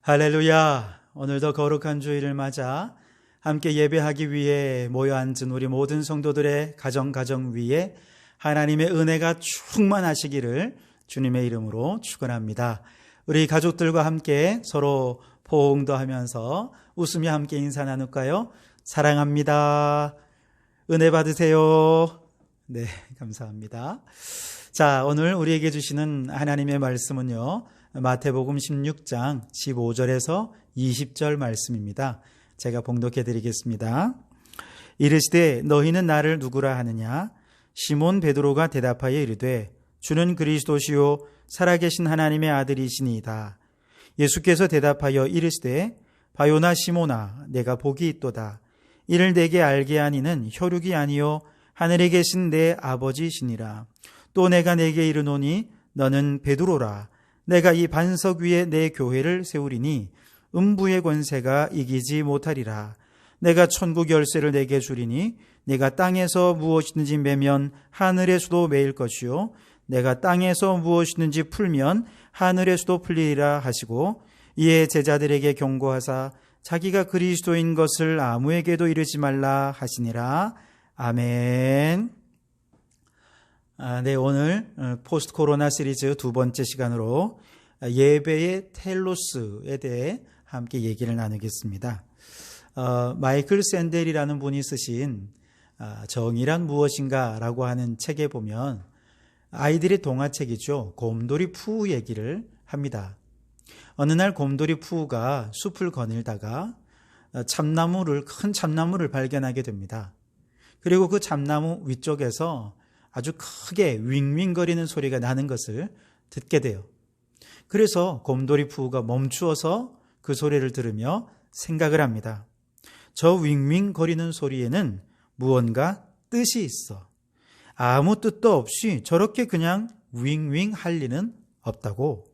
할렐루야! 오늘도 거룩한 주일을 맞아 함께 예배하기 위해 모여 앉은 우리 모든 성도들의 가정 위에 하나님의 은혜가 충만하시기를 주님의 이름으로 축원합니다. 우리 가족들과 함께 서로 포옹도 하면서 웃으며 함께 인사 나눌까요? 사랑합니다. 은혜 받으세요. 네, 감사합니다. 자, 오늘 우리에게 주시는 하나님의 말씀은요, 마태복음 16장 15절에서 20절 말씀입니다. 제가 봉독해 드리겠습니다. 이르시되 너희는 나를 누구라 하느냐? 시몬 베드로가 대답하여 이르되 주는 그리스도시요 살아계신 하나님의 아들이시니이다. 예수께서 대답하여 이르시되 바요나 시몬아 내가 복이 있도다. 이를 내게 알게 하니는 혈육이 아니요 하늘에 계신 내 아버지시니라. 또 내가 내게 이르노니 너는 베드로라. 내가 이 반석 위에 내 교회를 세우리니 음부의 권세가 이기지 못하리라. 내가 천국 열쇠를 내게 주리니 내가 땅에서 무엇이든지 매면 하늘에서도 매일 것이요 내가 땅에서 무엇이든지 풀면 하늘에서도 풀리리라 하시고, 이에 제자들에게 경고하사 자기가 그리스도인 것을 아무에게도 이르지 말라 하시니라. 아멘. 네, 오늘 포스트 코로나 시리즈 두 번째 시간으로 예배의 텔로스에 대해 함께 얘기를 나누겠습니다. 마이클 샌델이라는 분이 쓰신 정의란 무엇인가 라고 하는 책에 보면 아이들의 동화책이죠. 곰돌이 푸우 얘기를 합니다. 어느 날 곰돌이 푸우가 숲을 거닐다가 큰 참나무를 발견하게 됩니다. 그리고 그 참나무 위쪽에서 아주 크게 윙윙거리는 소리가 나는 것을 듣게 돼요. 그래서 곰돌이 푸우가 멈추어서 그 소리를 들으며 생각을 합니다. 저 윙윙거리는 소리에는 무언가 뜻이 있어. 아무 뜻도 없이 저렇게 그냥 윙윙 할 리는 없다고.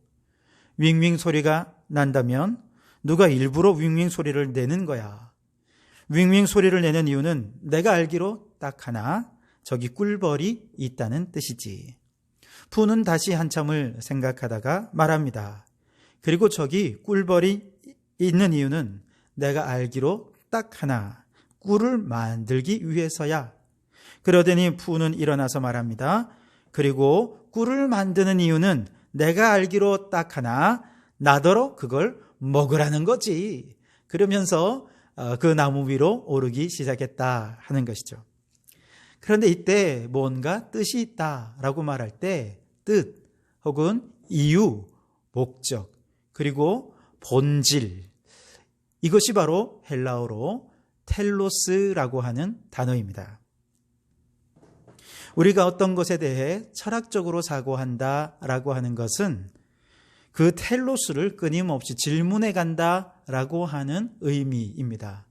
윙윙 소리가 난다면 누가 일부러 윙윙 소리를 내는 거야. 윙윙 소리를 내는 이유는 내가 알기로 딱 하나, 저기 꿀벌이 있다는 뜻이지. 푸는 다시 한참을 생각하다가 말합니다. 그리고 저기 꿀벌이 있는 이유는 내가 알기로 딱 하나, 꿀을 만들기 위해서야. 그러더니 푸는 일어나서 말합니다. 그리고 꿀을 만드는 이유는 내가 알기로 딱 하나, 나더러 그걸 먹으라는 거지. 그러면서 그 나무 위로 오르기 시작했다 하는 것이죠. 그런데 이때 뭔가 뜻이 있다라고 말할 때 뜻 혹은 이유, 목적, 그리고 본질, 이것이 바로 헬라어로 텔로스라고 하는 단어입니다. 우리가 어떤 것에 대해 철학적으로 사고한다라고 하는 것은 그 텔로스를 끊임없이 질문해 간다라고 하는 의미입니다.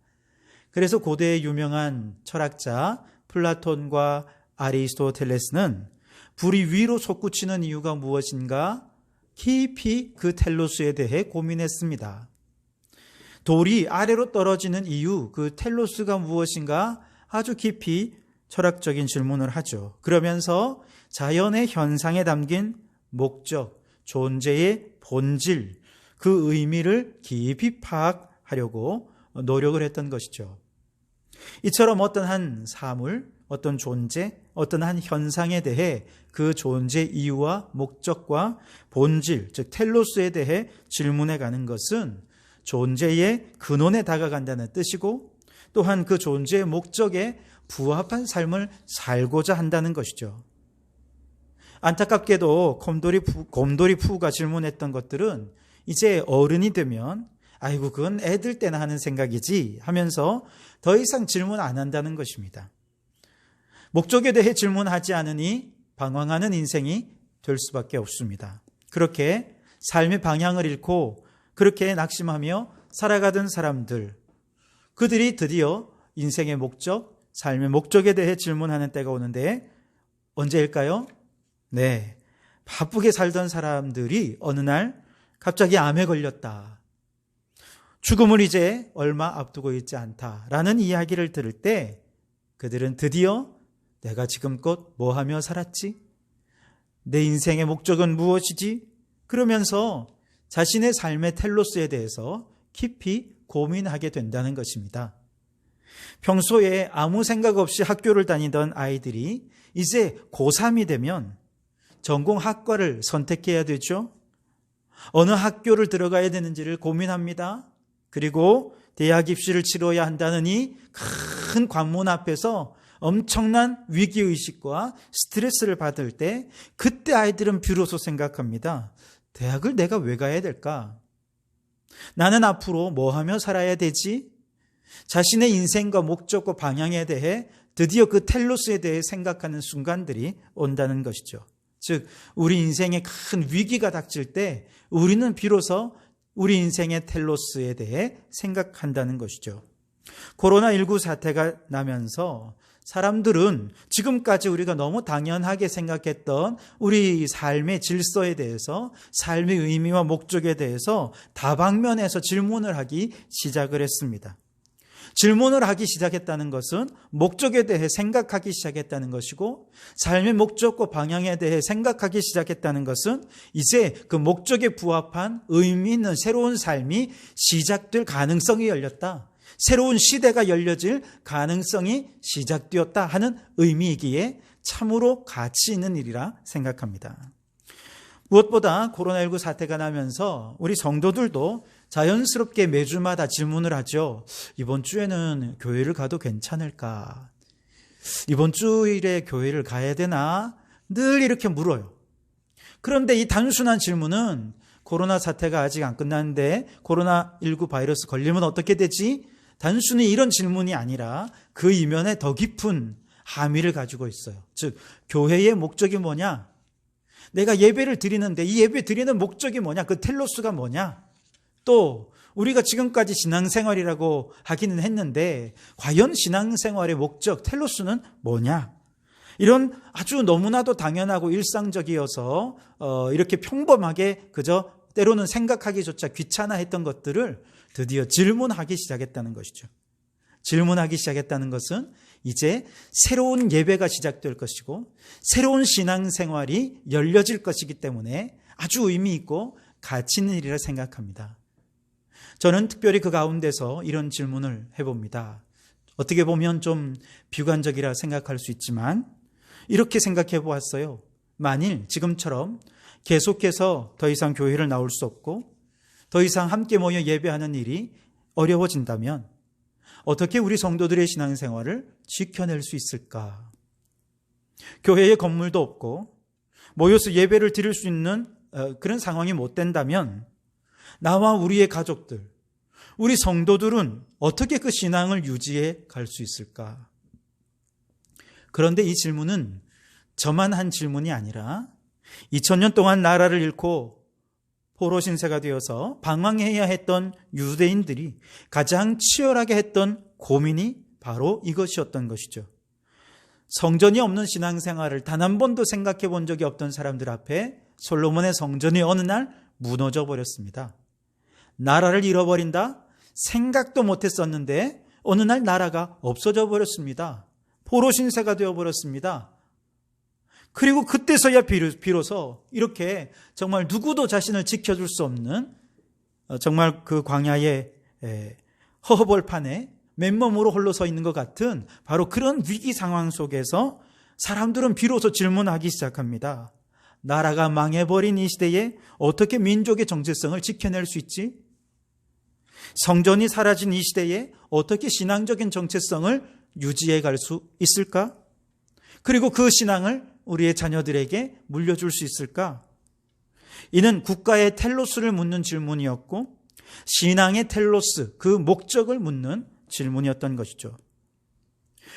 그래서 고대의 유명한 철학자 플라톤과 아리스토텔레스는 불이 위로 솟구치는 이유가 무엇인가 깊이 그 텔로스에 대해 고민했습니다. 돌이 아래로 떨어지는 이유, 그 텔로스가 무엇인가 아주 깊이 철학적인 질문을 하죠. 그러면서 자연의 현상에 담긴 목적, 존재의 본질, 그 의미를 깊이 파악하려고 노력을 했던 것이죠. 이처럼 어떤 한 사물, 어떤 존재, 어떤 한 현상에 대해 그 존재 이유와 목적과 본질, 즉 텔로스에 대해 질문해 가는 것은 존재의 근원에 다가간다는 뜻이고, 또한 그 존재의 목적에 부합한 삶을 살고자 한다는 것이죠. 안타깝게도 곰돌이 푸우가 질문했던 것들은 이제 어른이 되면 아이고 그건 애들 때나 하는 생각이지 하면서 더 이상 질문 안 한다는 것입니다. 목적에 대해 질문하지 않으니 방황하는 인생이 될 수밖에 없습니다. 그렇게 삶의 방향을 잃고 그렇게 낙심하며 살아가던 사람들, 그들이 드디어 인생의 목적, 삶의 목적에 대해 질문하는 때가 오는데 언제일까요? 네, 바쁘게 살던 사람들이 어느 날 갑자기 암에 걸렸다. 죽음을 이제 얼마 앞두고 있지 않다라는 이야기를 들을 때 그들은 드디어 내가 지금껏 뭐 하며 살았지? 내 인생의 목적은 무엇이지? 그러면서 자신의 삶의 텔로스에 대해서 깊이 고민하게 된다는 것입니다. 평소에 아무 생각 없이 학교를 다니던 아이들이 이제 고3이 되면 전공학과를 선택해야 되죠. 어느 학교를 들어가야 되는지를 고민합니다. 그리고 대학 입시를 치러야 한다는 이 큰 관문 앞에서 엄청난 위기의식과 스트레스를 받을 때 그때 아이들은 비로소 생각합니다. 대학을 내가 왜 가야 될까? 나는 앞으로 뭐 하며 살아야 되지? 자신의 인생과 목적과 방향에 대해 드디어 그 텔로스에 대해 생각하는 순간들이 온다는 것이죠. 즉 우리 인생에 큰 위기가 닥칠 때 우리는 비로소 우리 인생의 텔로스에 대해 생각한다는 것이죠. 코로나19 사태가 나면서 사람들은 지금까지 우리가 너무 당연하게 생각했던 우리 삶의 질서에 대해서, 삶의 의미와 목적에 대해서 다방면에서 질문을 하기 시작을 했습니다. 질문을 하기 시작했다는 것은 목적에 대해 생각하기 시작했다는 것이고, 삶의 목적과 방향에 대해 생각하기 시작했다는 것은 이제 그 목적에 부합한 의미 있는 새로운 삶이 시작될 가능성이 열렸다. 새로운 시대가 열려질 가능성이 시작되었다 하는 의미이기에 참으로 가치 있는 일이라 생각합니다. 무엇보다 코로나19 사태가 나면서 우리 성도들도 자연스럽게 매주마다 질문을 하죠. 이번 주에는 교회를 가도 괜찮을까? 이번 주일에 교회를 가야 되나? 늘 이렇게 물어요. 그런데 이 단순한 질문은 코로나 사태가 아직 안 끝났는데 코로나19 바이러스 걸리면 어떻게 되지? 단순히 이런 질문이 아니라 그 이면에 더 깊은 함의를 가지고 있어요. 즉 교회의 목적이 뭐냐? 내가 예배를 드리는데 이 예배 드리는 목적이 뭐냐? 그 텔로스가 뭐냐? 또 우리가 지금까지 신앙생활이라고 하기는 했는데 과연 신앙생활의 목적, 텔로스는 뭐냐? 이런 아주 너무나도 당연하고 일상적이어서 이렇게 평범하게 그저 때로는 생각하기조차 귀찮아했던 것들을 드디어 질문하기 시작했다는 것이죠. 질문하기 시작했다는 것은 이제 새로운 예배가 시작될 것이고 새로운 신앙생활이 열려질 것이기 때문에 아주 의미 있고 가치 있는 일이라 생각합니다. 저는 특별히 그 가운데서 이런 질문을 해봅니다. 어떻게 보면 좀 비관적이라 생각할 수 있지만 이렇게 생각해 보았어요. 만일 지금처럼 계속해서 더 이상 교회를 나올 수 없고 더 이상 함께 모여 예배하는 일이 어려워진다면 어떻게 우리 성도들의 신앙생활을 지켜낼 수 있을까? 교회에 건물도 없고 모여서 예배를 드릴 수 있는 그런 상황이 못 된다면 나와 우리의 가족들, 우리 성도들은 어떻게 그 신앙을 유지해 갈 수 있을까? 그런데 이 질문은 저만 한 질문이 아니라 2000년 동안 나라를 잃고 포로 신세가 되어서 방황해야 했던 유대인들이 가장 치열하게 했던 고민이 바로 이것이었던 것이죠. 성전이 없는 신앙생활을 단 한 번도 생각해 본 적이 없던 사람들 앞에 솔로몬의 성전이 어느 날 무너져 버렸습니다. 나라를 잃어버린다? 생각도 못했었는데 어느 날 나라가 없어져 버렸습니다. 포로 신세가 되어버렸습니다. 그리고 그때서야 비로소 이렇게 정말 누구도 자신을 지켜줄 수 없는 정말 그 광야의 허허벌판에 맨몸으로 홀로 서 있는 것 같은 바로 그런 위기 상황 속에서 사람들은 비로소 질문하기 시작합니다. 나라가 망해버린 이 시대에 어떻게 민족의 정체성을 지켜낼 수 있지? 성전이 사라진 이 시대에 어떻게 신앙적인 정체성을 유지해 갈 수 있을까? 그리고 그 신앙을 우리의 자녀들에게 물려줄 수 있을까? 이는 국가의 텔로스를 묻는 질문이었고 신앙의 텔로스, 그 목적을 묻는 질문이었던 것이죠.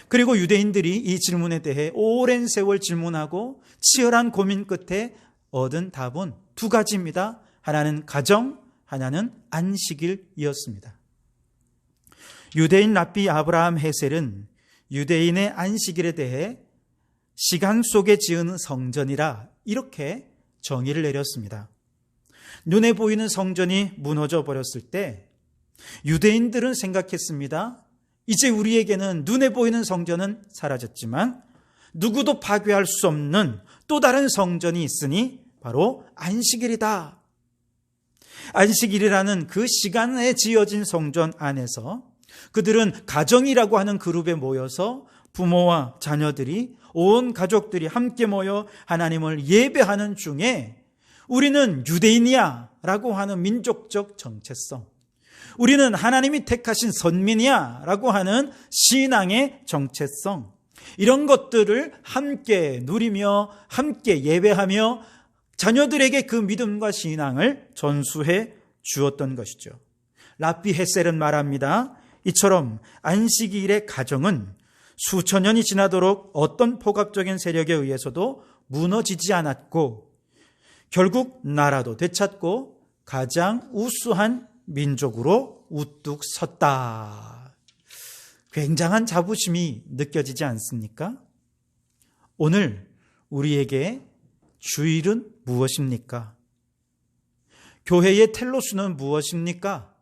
그리고 유대인들이 이 질문에 대해 오랜 세월 질문하고 치열한 고민 끝에 얻은 답은 두 가지입니다. 하나는 가정, 하나는 안식일이었습니다. 유대인 랍비 아브라함 헤셀은 유대인의 안식일에 대해 시간 속에 지은 성전이라 이렇게 정의를 내렸습니다. 눈에 보이는 성전이 무너져 버렸을 때 유대인들은 생각했습니다. 이제 우리에게는 눈에 보이는 성전은 사라졌지만 누구도 파괴할 수 없는 또 다른 성전이 있으니 바로 안식일이다. 안식일이라는 그 시간에 지어진 성전 안에서 그들은 가정이라고 하는 그룹에 모여서 부모와 자녀들이, 온 가족들이 함께 모여 하나님을 예배하는 중에 우리는 유대인이야 라고 하는 민족적 정체성, 우리는 하나님이 택하신 선민이야 라고 하는 신앙의 정체성, 이런 것들을 함께 누리며 함께 예배하며 자녀들에게 그 믿음과 신앙을 전수해 주었던 것이죠. 랍비 헤셀은 말합니다. 이처럼 안식일의 가정은 수천 년이 지나도록 어떤 포괄적인 세력에 의해서도 무너지지 않았고 결국 나라도 되찾고 가장 우수한 민족으로 우뚝 섰다. 굉장한 자부심이 느껴지지 않습니까? 오늘 우리에게 주일은 무엇입니까? 교회의 텔로스는 무엇입니까?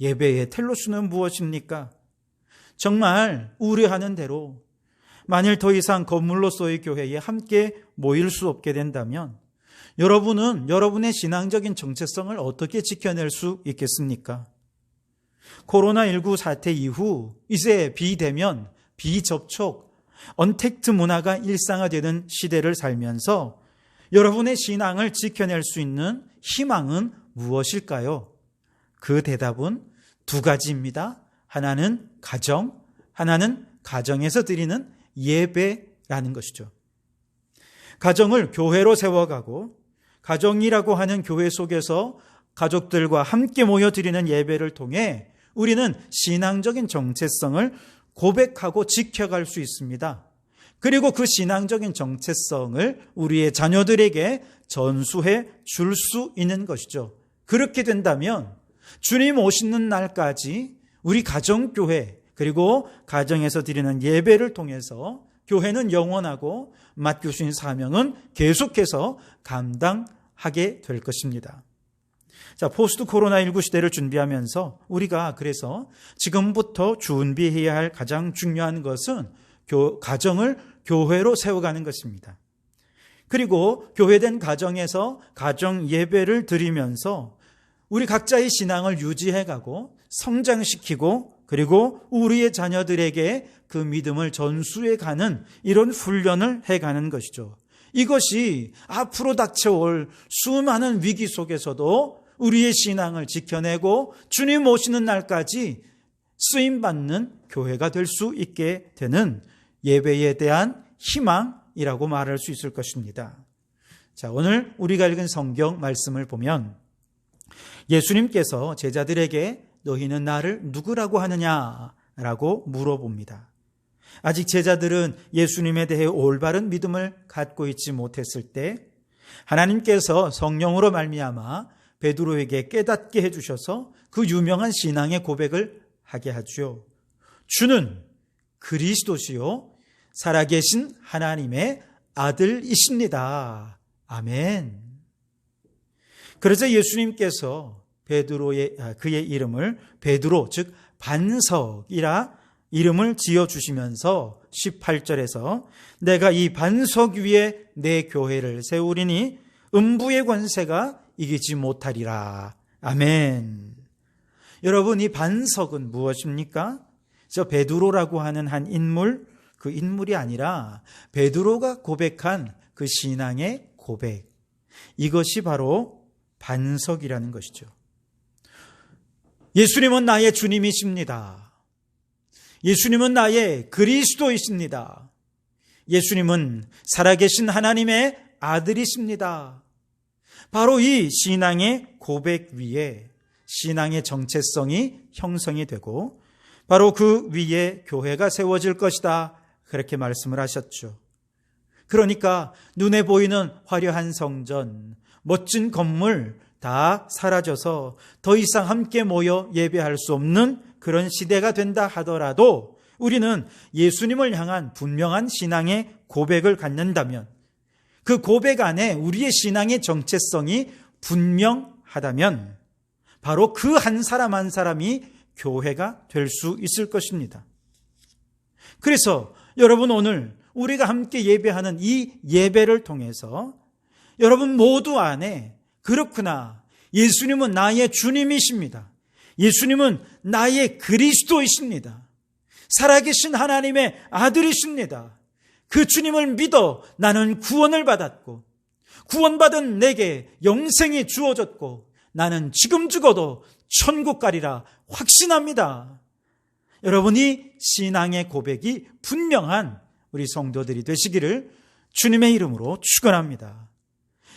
예배의 텔로스는 무엇입니까? 정말 우려하는 대로 만일 더 이상 건물로서의 교회에 함께 모일 수 없게 된다면 여러분은 여러분의 신앙적인 정체성을 어떻게 지켜낼 수 있겠습니까? 코로나19 사태 이후 이제 비대면, 비접촉, 언택트 문화가 일상화되는 시대를 살면서 여러분의 신앙을 지켜낼 수 있는 희망은 무엇일까요? 그 대답은 두 가지입니다. 하나는 가정, 하나는 가정에서 드리는 예배라는 것이죠. 가정을 교회로 세워가고 가정이라고 하는 교회 속에서 가족들과 함께 모여 드리는 예배를 통해 우리는 신앙적인 정체성을 고백하고 지켜갈 수 있습니다. 그리고 그 신앙적인 정체성을 우리의 자녀들에게 전수해 줄 수 있는 것이죠. 그렇게 된다면 주님 오시는 날까지 우리 가정교회 그리고 가정에서 드리는 예배를 통해서 교회는 영원하고 맡겨주신 사명은 계속해서 감당하게 될 것입니다. 자, 포스트 코로나19 시대를 준비하면서 우리가 그래서 지금부터 준비해야 할 가장 중요한 것은 가정을 교회로 세워가는 것입니다. 그리고 교회된 가정에서 가정 예배를 드리면서 우리 각자의 신앙을 유지해가고 성장시키고 그리고 우리의 자녀들에게 그 믿음을 전수해가는 이런 훈련을 해가는 것이죠. 이것이 앞으로 닥쳐올 수많은 위기 속에서도 우리의 신앙을 지켜내고 주님 오시는 날까지 쓰임받는 교회가 될 수 있게 되는 예배에 대한 희망이라고 말할 수 있을 것입니다. 자, 오늘 우리가 읽은 성경 말씀을 보면 예수님께서 제자들에게 너희는 나를 누구라고 하느냐라고 물어봅니다. 아직 제자들은 예수님에 대해 올바른 믿음을 갖고 있지 못했을 때 하나님께서 성령으로 말미암아 베드로에게 깨닫게 해주셔서 그 유명한 신앙의 고백을 하게 하죠. 주는 그리스도시요 살아계신 하나님의 아들이십니다. 아멘. 그래서 예수님께서 그의 이름을 베드로, 즉 반석이라 이름을 지어주시면서 18절에서 내가 이 반석 위에 내 교회를 세우리니 음부의 권세가 이기지 못하리라. 아멘. 여러분, 이 반석은 무엇입니까? 저 베드로라고 하는 한 인물, 그 인물이 아니라 베드로가 고백한 그 신앙의 고백. 이것이 바로 반석이라는 것이죠. 예수님은 나의 주님이십니다. 예수님은 나의 그리스도이십니다. 예수님은 살아계신 하나님의 아들이십니다. 바로 이 신앙의 고백 위에 신앙의 정체성이 형성이 되고 바로 그 위에 교회가 세워질 것이다. 그렇게 말씀을 하셨죠. 그러니까 눈에 보이는 화려한 성전, 멋진 건물 다 사라져서 더 이상 함께 모여 예배할 수 없는 그런 시대가 된다 하더라도 우리는 예수님을 향한 분명한 신앙의 고백을 갖는다면 그 고백 안에 우리의 신앙의 정체성이 분명하다면 바로 그 한 사람 한 사람이 교회가 될 수 있을 것입니다. 그래서 여러분, 오늘 우리가 함께 예배하는 이 예배를 통해서 여러분 모두 안에 그렇구나, 예수님은 나의 주님이십니다. 예수님은 나의 그리스도이십니다. 살아계신 하나님의 아들이십니다. 그 주님을 믿어 나는 구원을 받았고, 구원받은 내게 영생이 주어졌고, 나는 지금 죽어도 천국 가리라 확신합니다. 여러분이 신앙의 고백이 분명한 우리 성도들이 되시기를 주님의 이름으로 축원합니다.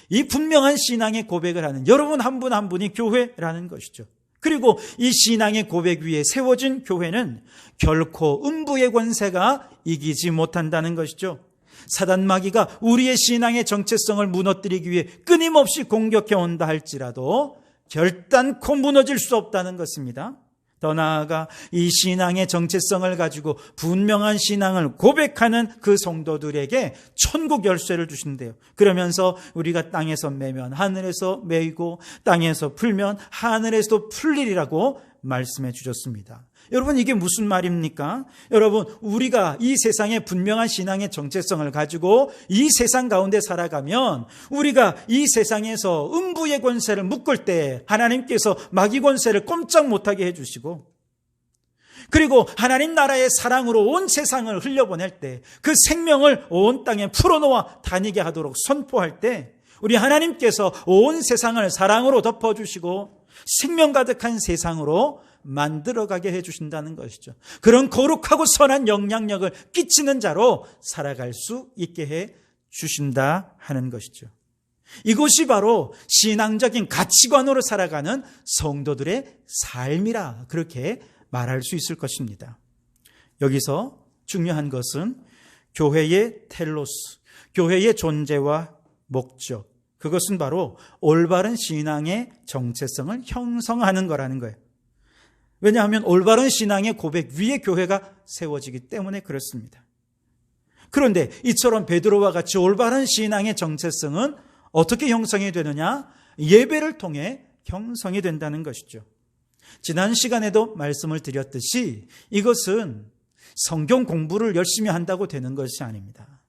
이 분명한 신앙의 고백을 하는 여러분 한 분 한 분이 교회라는 것이죠. 그리고 이 신앙의 고백 위에 세워진 교회는 결코 음부의 권세가 이기지 못한다는 것이죠. 사단 마귀가 우리의 신앙의 정체성을 무너뜨리기 위해 끊임없이 공격해 온다 할지라도 결단코 무너질 수 없다는 것입니다. 더 나아가 이 신앙의 정체성을 가지고 분명한 신앙을 고백하는 그 성도들에게 천국 열쇠를 주신대요. 그러면서 우리가 땅에서 매면 하늘에서 매이고 땅에서 풀면 하늘에서 풀리리라고 말씀해 주셨습니다. 여러분, 이게 무슨 말입니까? 여러분, 우리가 이 세상의 분명한 신앙의 정체성을 가지고 이 세상 가운데 살아가면 우리가 이 세상에서 음부의 권세를 묶을 때 하나님께서 마귀 권세를 꼼짝 못하게 해주시고, 그리고 하나님 나라의 사랑으로 온 세상을 흘려보낼 때 그 생명을 온 땅에 풀어놓아 다니게 하도록 선포할 때 우리 하나님께서 온 세상을 사랑으로 덮어주시고 생명 가득한 세상으로 만들어가게 해주신다는 것이죠. 그런 거룩하고 선한 영향력을 끼치는 자로 살아갈 수 있게 해주신다 하는 것이죠. 이것이 바로 신앙적인 가치관으로 살아가는 성도들의 삶이라 그렇게 말할 수 있을 것입니다. 여기서 중요한 것은 교회의 텔로스, 교회의 존재와 목적, 그것은 바로 올바른 신앙의 정체성을 형성하는 거라는 거예요. 왜냐하면 올바른 신앙의 고백 위에 교회가 세워지기 때문에 그렇습니다. 그런데 이처럼 베드로와 같이 올바른 신앙의 정체성은 어떻게 형성이 되느냐? 예배를 통해 형성이 된다는 것이죠. 지난 시간에도 말씀을 드렸듯이 이것은 성경 공부를 열심히 한다고 되는 것이 아닙니다.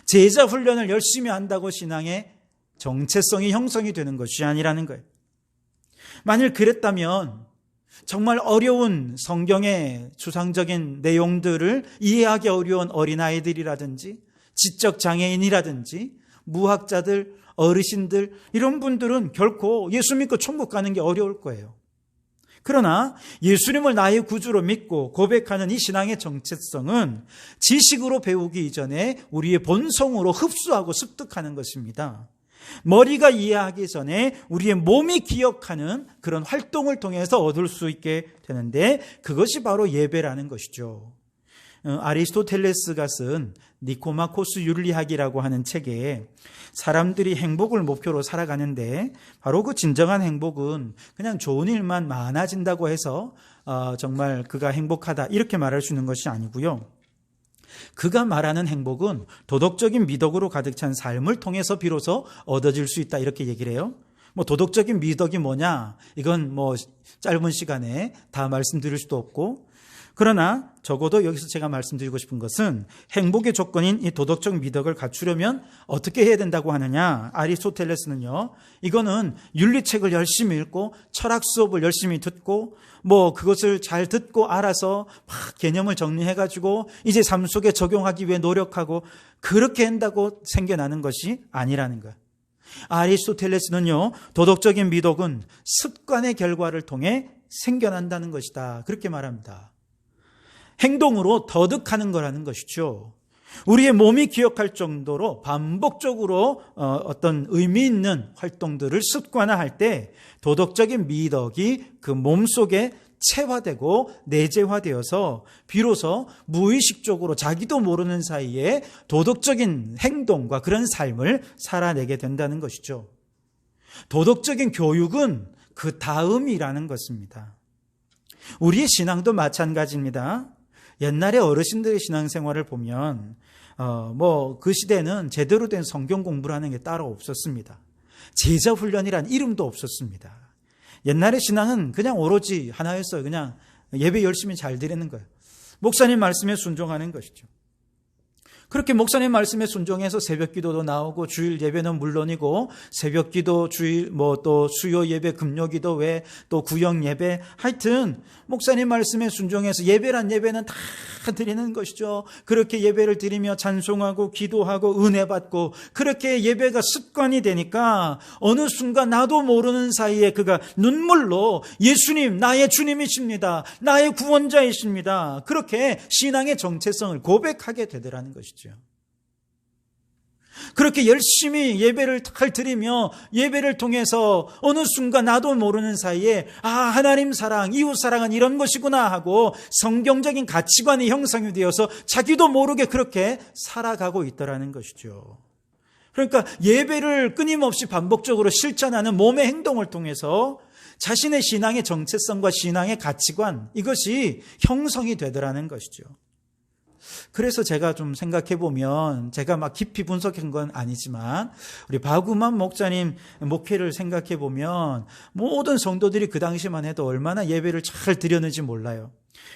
제자 훈련을 열심히 한다고 신앙의 정체성이 형성이 되는 것이 아니라는 거예요. 만일 그랬다면 정말 어려운 성경의 추상적인 내용들을 이해하기 어려운 어린아이들이라든지 지적 장애인이라든지 무학자들, 어르신들 이런 분들은 결코 예수 믿고 천국 가는 게 어려울 거예요. 그러나 예수님을 나의 구주로 믿고 고백하는 이 신앙의 정체성은 지식으로 배우기 이전에 우리의 본성으로 흡수하고 습득하는 것입니다. 머리가 이해하기 전에 우리의 몸이 기억하는 그런 활동을 통해서 얻을 수 있게 되는데 그것이 바로 예배라는 것이죠. 아리스토텔레스가 쓴 니코마코스 윤리학이라고 하는 책에 사람들이 행복을 목표로 살아가는데 바로 그 진정한 행복은 그냥 좋은 일만 많아진다고 해서 정말 그가 행복하다 이렇게 말할 수 있는 것이 아니고요. 그가 말하는 행복은 도덕적인 미덕으로 가득 찬 삶을 통해서 비로소 얻어질 수 있다 이렇게 얘기를 해요. 도덕적인 미덕이 뭐냐? 이건 짧은 시간에 다 말씀드릴 수도 없고, 그러나 적어도 여기서 제가 말씀드리고 싶은 것은 행복의 조건인 이 도덕적 미덕을 갖추려면 어떻게 해야 된다고 하느냐? 아리스토텔레스는요, 이거는 윤리책을 열심히 읽고 철학 수업을 열심히 듣고 그것을 잘 듣고 알아서 막 개념을 정리해가지고 이제 삶 속에 적용하기 위해 노력하고 그렇게 한다고 생겨나는 것이 아니라는 거예요. 아리스토텔레스는요, 도덕적인 미덕은 습관의 결과를 통해 생겨난다는 것이다 그렇게 말합니다. 행동으로 터득하는 거라는 것이죠. 우리의 몸이 기억할 정도로 반복적으로 어떤 의미 있는 활동들을 습관화할 때 도덕적인 미덕이 그 몸속에 체화되고 내재화되어서 비로소 무의식적으로 자기도 모르는 사이에 도덕적인 행동과 그런 삶을 살아내게 된다는 것이죠. 도덕적인 교육은 그 다음이라는 것입니다. 우리의 신앙도 마찬가지입니다. 옛날에 어르신들의 신앙생활을 보면 그 시대는 제대로 된 성경 공부를 하는 게 따로 없었습니다. 제자 훈련이란 이름도 없었습니다. 옛날의 신앙은 그냥 오로지 하나였어요. 그냥 예배 열심히 잘 드리는 거예요. 목사님 말씀에 순종하는 것이죠. 그렇게 목사님 말씀에 순종해서 새벽 기도도 나오고 주일 예배는 물론이고 새벽 기도, 주일 또 수요 예배, 금요 기도 외 또 구역 예배, 하여튼 목사님 말씀에 순종해서 예배란 예배는 다 드리는 것이죠. 그렇게 예배를 드리며 찬송하고 기도하고 은혜 받고 그렇게 예배가 습관이 되니까 어느 순간 나도 모르는 사이에 그가 눈물로 예수님 나의 주님이십니다. 나의 구원자이십니다. 그렇게 신앙의 정체성을 고백하게 되더라는 것이죠. 그렇게 열심히 예배를 잘 드리며 예배를 통해서 어느 순간 나도 모르는 사이에 하나님 사랑, 이웃 사랑은 이런 것이구나 하고 성경적인 가치관이 형성이 되어서 자기도 모르게 그렇게 살아가고 있더라는 것이죠. 그러니까 예배를 끊임없이 반복적으로 실천하는 몸의 행동을 통해서 자신의 신앙의 정체성과 신앙의 가치관, 이것이 형성이 되더라는 것이죠. 그래서 제가 좀 생각해 보면, 제가 막 깊이 분석한 건 아니지만 우리 바구만 목사님 목회를 생각해 보면 모든 성도들이 그 당시만 해도 얼마나 예배를 잘 드렸는지 몰라요.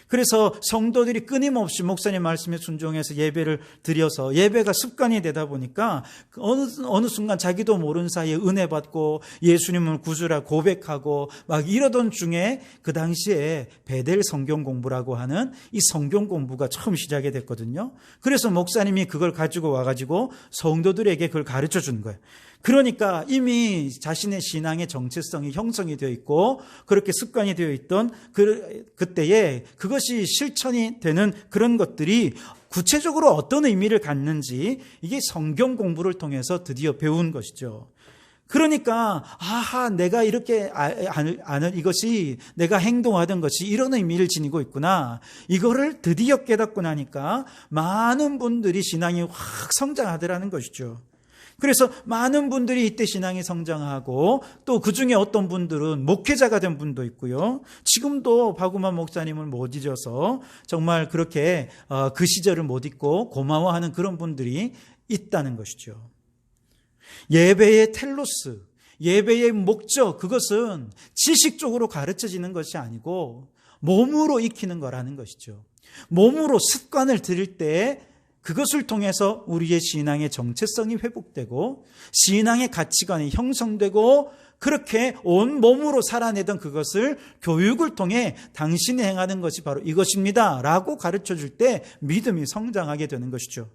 그래서 성도들이 끊임없이 목사님 말씀에 순종해서 예배를 드려서 예배가 습관이 되다 보니까 어느 순간 자기도 모르는 사이에 은혜 받고 예수님을 구주라 고백하고 막 이러던 중에 그 당시에 베델 성경 공부라고 하는 이 성경 공부가 처음 시작이 됐거든요. 그래서 목사님이 그걸 가지고 와가지고 성도들에게 그걸 가르쳐 준 거예요. 그러니까 이미 자신의 신앙의 정체성이 형성이 되어 있고 그렇게 습관이 되어 있던 그때에 그것이 실천이 되는 그런 것들이 구체적으로 어떤 의미를 갖는지 이게 성경 공부를 통해서 드디어 배운 것이죠. 그러니까 내가 이렇게 아는 이것이 내가 행동하던 것이 이런 의미를 지니고 있구나. 이거를 드디어 깨닫고 나니까 많은 분들이 신앙이 확 성장하더라는 것이죠. 그래서 많은 분들이 이때 신앙이 성장하고 또 그중에 어떤 분들은 목회자가 된 분도 있고요. 지금도 바구만 목사님을 못 잊어서 정말 그렇게 그 시절을 못 잊고 고마워하는 그런 분들이 있다는 것이죠. 예배의 텔로스, 예배의 목적, 그것은 지식적으로 가르쳐지는 것이 아니고 몸으로 익히는 거라는 것이죠. 몸으로 습관을 들일 때 그것을 통해서 우리의 신앙의 정체성이 회복되고 신앙의 가치관이 형성되고 그렇게 온 몸으로 살아내던 그것을 교육을 통해 당신이 행하는 것이 바로 이것입니다 라고 가르쳐줄 때 믿음이 성장하게 되는 것이죠.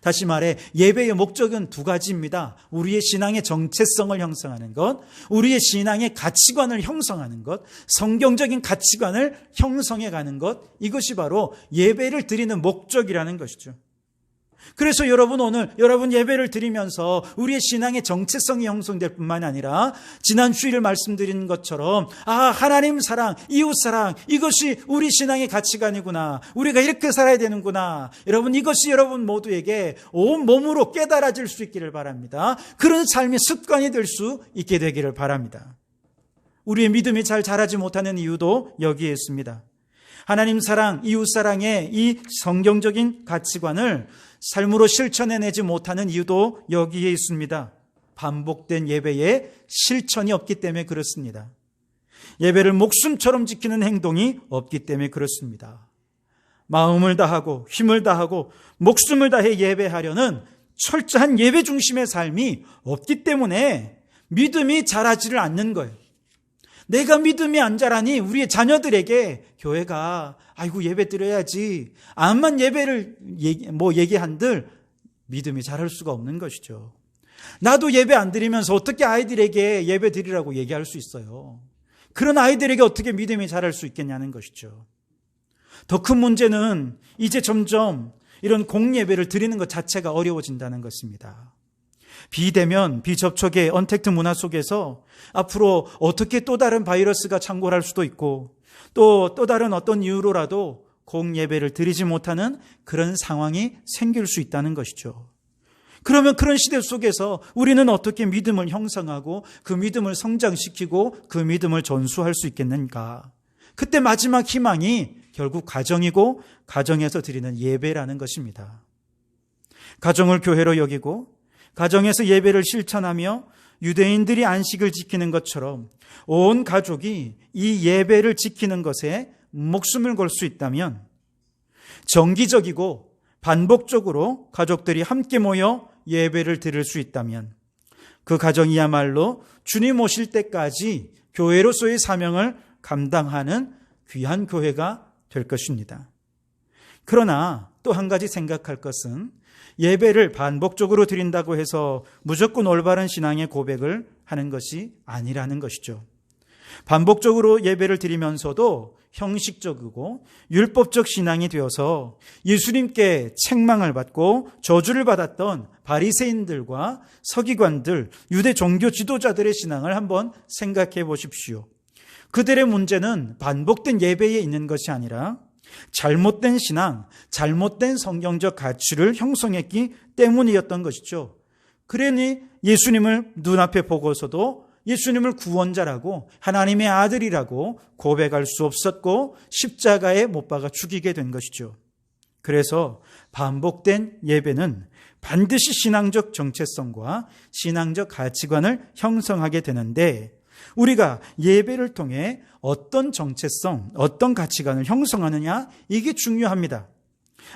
다시 말해 예배의 목적은 두 가지입니다. 우리의 신앙의 정체성을 형성하는 것, 우리의 신앙의 가치관을 형성하는 것, 성경적인 가치관을 형성해가는 것, 이것이 바로 예배를 드리는 목적이라는 것이죠. 그래서 오늘 여러분 예배를 드리면서 우리의 신앙의 정체성이 형성될 뿐만 아니라 지난 주일 말씀드린 것처럼 하나님 사랑, 이웃 사랑, 이것이 우리 신앙의 가치관이구나. 우리가 이렇게 살아야 되는구나. 여러분 이것이 여러분 모두에게 온 몸으로 깨달아질 수 있기를 바랍니다. 그런 삶이 습관이 될 수 있게 되기를 바랍니다. 우리의 믿음이 잘 자라지 못하는 이유도 여기에 있습니다. 하나님 사랑, 이웃 사랑의 이 성경적인 가치관을 삶으로 실천해내지 못하는 이유도 여기에 있습니다. 반복된 예배에 실천이 없기 때문에 그렇습니다. 예배를 목숨처럼 지키는 행동이 없기 때문에 그렇습니다. 마음을 다하고 힘을 다하고 목숨을 다해 예배하려는 철저한 예배 중심의 삶이 없기 때문에 믿음이 자라지를 않는 거예요. 내가 믿음이 안 자라니 우리의 자녀들에게 교회가 예배 드려야지 암만 예배를 얘기한들 믿음이 자랄 수가 없는 것이죠. 나도 예배 안 드리면서 어떻게 아이들에게 예배 드리라고 얘기할 수 있어요. 그런 아이들에게 어떻게 믿음이 자랄 수 있겠냐는 것이죠. 더 큰 문제는 이제 점점 이런 공예배를 드리는 것 자체가 어려워진다는 것입니다. 비대면, 비접촉의 언택트 문화 속에서 앞으로 어떻게 또 다른 바이러스가 창궐할 수도 있고 또 다른 어떤 이유로라도 공예배를 드리지 못하는 그런 상황이 생길 수 있다는 것이죠. 그러면 그런 시대 속에서 우리는 어떻게 믿음을 형성하고 그 믿음을 성장시키고 그 믿음을 전수할 수 있겠는가? 그때 마지막 희망이 결국 가정이고 가정에서 드리는 예배라는 것입니다. 가정을 교회로 여기고 가정에서 예배를 실천하며 유대인들이 안식을 지키는 것처럼 온 가족이 이 예배를 지키는 것에 목숨을 걸 수 있다면 정기적이고 반복적으로 가족들이 함께 모여 예배를 드릴 수 있다면 그 가정이야말로 주님 오실 때까지 교회로서의 사명을 감당하는 귀한 교회가 될 것입니다. 그러나 또 한 가지 생각할 것은 예배를 반복적으로 드린다고 해서 무조건 올바른 신앙의 고백을 하는 것이 아니라는 것이죠. 반복적으로 예배를 드리면서도 형식적이고 율법적 신앙이 되어서 예수님께 책망을 받고 저주를 받았던 바리새인들과 서기관들, 유대 종교 지도자들의 신앙을 한번 생각해 보십시오. 그들의 문제는 반복된 예배에 있는 것이 아니라 잘못된 신앙, 잘못된 성경적 가치를 형성했기 때문이었던 것이죠. 그러니 예수님을 눈앞에 보고서도 예수님을 구원자라고 하나님의 아들이라고 고백할 수 없었고 십자가에 못 박아 죽이게 된 것이죠. 그래서 반복된 예배는 반드시 신앙적 정체성과 신앙적 가치관을 형성하게 되는데 우리가 예배를 통해 어떤 정체성, 어떤 가치관을 형성하느냐 이게 중요합니다.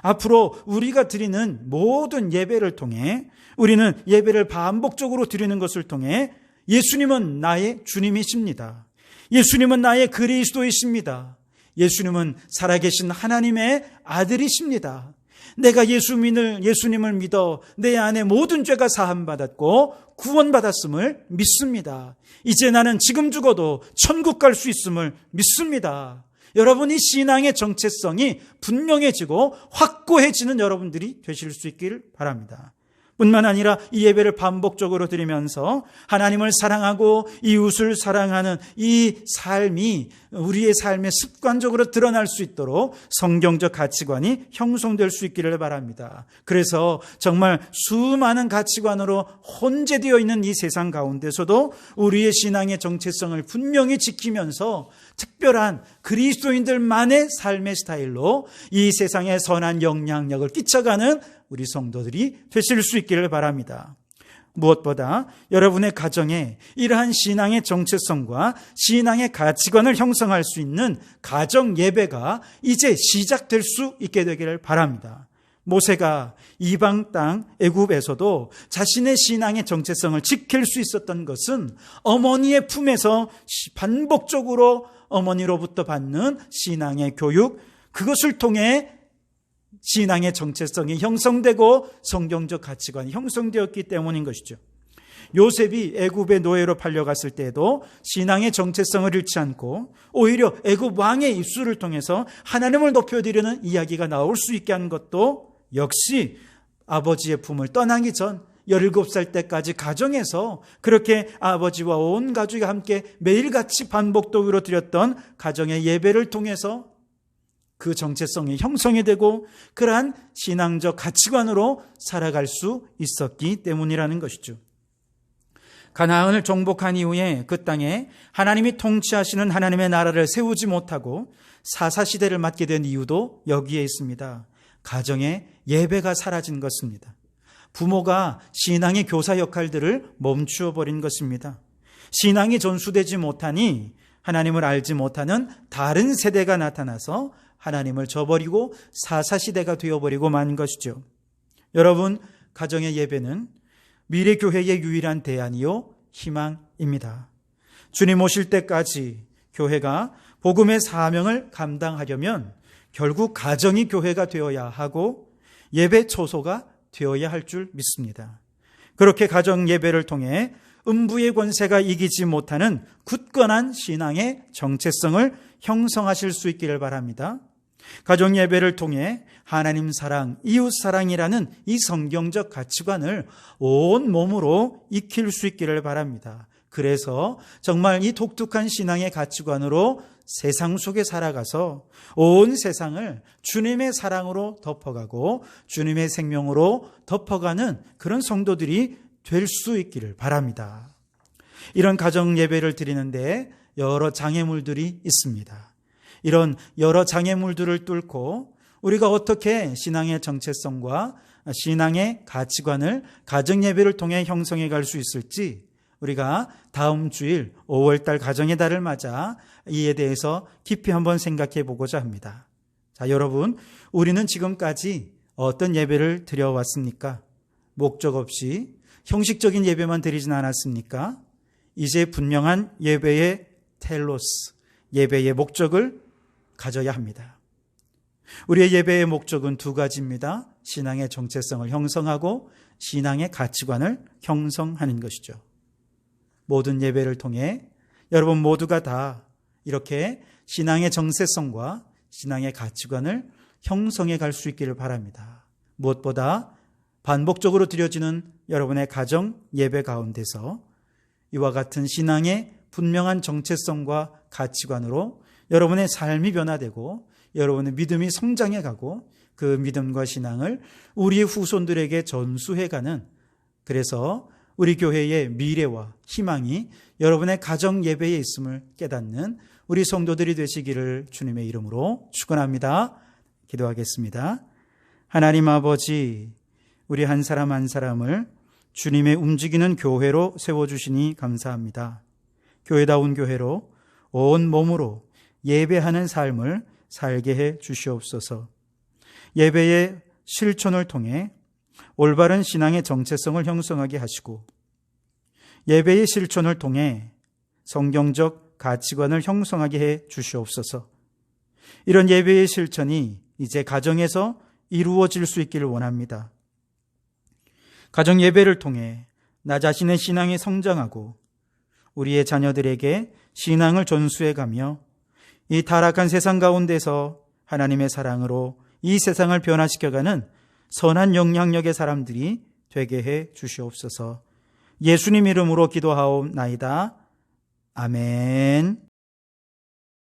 앞으로 우리가 드리는 모든 예배를 통해 우리는 예배를 반복적으로 드리는 것을 통해 예수님은 나의 주님이십니다. 예수님은 나의 그리스도이십니다. 예수님은 살아계신 하나님의 아들이십니다. 내가 예수님을 믿어 내 안에 모든 죄가 사함받았고 구원받았음을 믿습니다. 이제 나는 지금 죽어도 천국 갈 수 있음을 믿습니다. 여러분이 신앙의 정체성이 분명해지고 확고해지는 여러분들이 되실 수 있기를 바랍니다. 뿐만 아니라 이 예배를 반복적으로 드리면서 하나님을 사랑하고 이웃을 사랑하는 이 삶이 우리의 삶에 습관적으로 드러날 수 있도록 성경적 가치관이 형성될 수 있기를 바랍니다. 그래서 정말 수많은 가치관으로 혼재되어 있는 이 세상 가운데서도 우리의 신앙의 정체성을 분명히 지키면서 특별한 그리스도인들만의 삶의 스타일로 이 세상에 선한 영향력을 끼쳐가는 우리 성도들이 되실 수 있기를 바랍니다. 무엇보다 여러분의 가정에 이러한 신앙의 정체성과 신앙의 가치관을 형성할 수 있는 가정 예배가 이제 시작될 수 있게 되기를 바랍니다. 모세가 이방 땅 애굽에서도 자신의 신앙의 정체성을 지킬 수 있었던 것은 어머니의 품에서 반복적으로 어머니로부터 받는 신앙의 교육, 그것을 통해 신앙의 정체성이 형성되고 성경적 가치관이 형성되었기 때문인 것이죠. 요셉이 애굽의 노예로 팔려갔을 때에도 신앙의 정체성을 잃지 않고 오히려 애굽 왕의 입술을 통해서 하나님을 높여드리는 이야기가 나올 수 있게 한 것도 역시 아버지의 품을 떠나기 전 17살 때까지 가정에서 그렇게 아버지와 온 가족이 함께 매일같이 반복적으로 드렸던 가정의 예배를 통해서 그 정체성이 형성이 되고 그러한 신앙적 가치관으로 살아갈 수 있었기 때문이라는 것이죠. 가나안을 정복한 이후에 그 땅에 하나님이 통치하시는 하나님의 나라를 세우지 못하고 사사시대를 맞게 된 이유도 여기에 있습니다. 가정의 예배가 사라진 것입니다. 부모가 신앙의 교사 역할들을 멈추어 버린 것입니다. 신앙이 전수되지 못하니 하나님을 알지 못하는 다른 세대가 나타나서 하나님을 저버리고 사사시대가 되어버리고 만 것이죠. 여러분, 가정의 예배는 미래교회의 유일한 대안이요 희망입니다. 주님 오실 때까지 교회가 복음의 사명을 감당하려면 결국 가정이 교회가 되어야 하고 예배 초소가 되어야 할 줄 믿습니다. 그렇게 가정 예배를 통해 음부의 권세가 이기지 못하는 굳건한 신앙의 정체성을 형성하실 수 있기를 바랍니다. 가정 예배를 통해 하나님 사랑, 이웃 사랑이라는 이 성경적 가치관을 온 몸으로 익힐 수 있기를 바랍니다. 그래서 정말 이 독특한 신앙의 가치관으로 세상 속에 살아가서 온 세상을 주님의 사랑으로 덮어가고 주님의 생명으로 덮어가는 그런 성도들이 될 수 있기를 바랍니다. 이런 가정 예배를 드리는데 여러 장애물들이 있습니다. 이런 여러 장애물들을 뚫고 우리가 어떻게 신앙의 정체성과 신앙의 가치관을 가정 예배를 통해 형성해 갈 수 있을지 우리가 다음 주일 5월달 가정의 달을 맞아 이에 대해서 깊이 한번 생각해 보고자 합니다. 자, 여러분, 우리는 지금까지 어떤 예배를 드려왔습니까? 목적 없이 형식적인 예배만 드리진 않았습니까? 이제 분명한 예배의 텔로스, 예배의 목적을 가져야 합니다. 우리의 예배의 목적은 두 가지입니다. 신앙의 정체성을 형성하고 신앙의 가치관을 형성하는 것이죠. 모든 예배를 통해 여러분 모두가 다 이렇게 신앙의 정체성과 신앙의 가치관을 형성해 갈 수 있기를 바랍니다. 무엇보다 반복적으로 드려지는 여러분의 가정 예배 가운데서 이와 같은 신앙의 분명한 정체성과 가치관으로 여러분의 삶이 변화되고 여러분의 믿음이 성장해 가고 그 믿음과 신앙을 우리의 후손들에게 전수해가는, 그래서 우리 교회의 미래와 희망이 여러분의 가정 예배에 있음을 깨닫는 우리 성도들이 되시기를 주님의 이름으로 축원합니다. 기도하겠습니다. 하나님 아버지, 우리 한 사람 한 사람을 주님의 움직이는 교회로 세워주시니 감사합니다. 교회다운 교회로 온 몸으로 예배하는 삶을 살게 해 주시옵소서. 예배의 실천을 통해 올바른 신앙의 정체성을 형성하게 하시고 예배의 실천을 통해 성경적 가치관을 형성하게 해 주시옵소서. 이런 예배의 실천이 이제 가정에서 이루어질 수 있기를 원합니다. 가정 예배를 통해 나 자신의 신앙이 성장하고 우리의 자녀들에게 신앙을 전수해가며 이 타락한 세상 가운데서 하나님의 사랑으로 이 세상을 변화시켜가는 선한 영향력의 사람들이 되게 해 주시옵소서. 예수님 이름으로 기도하옵나이다. 아멘.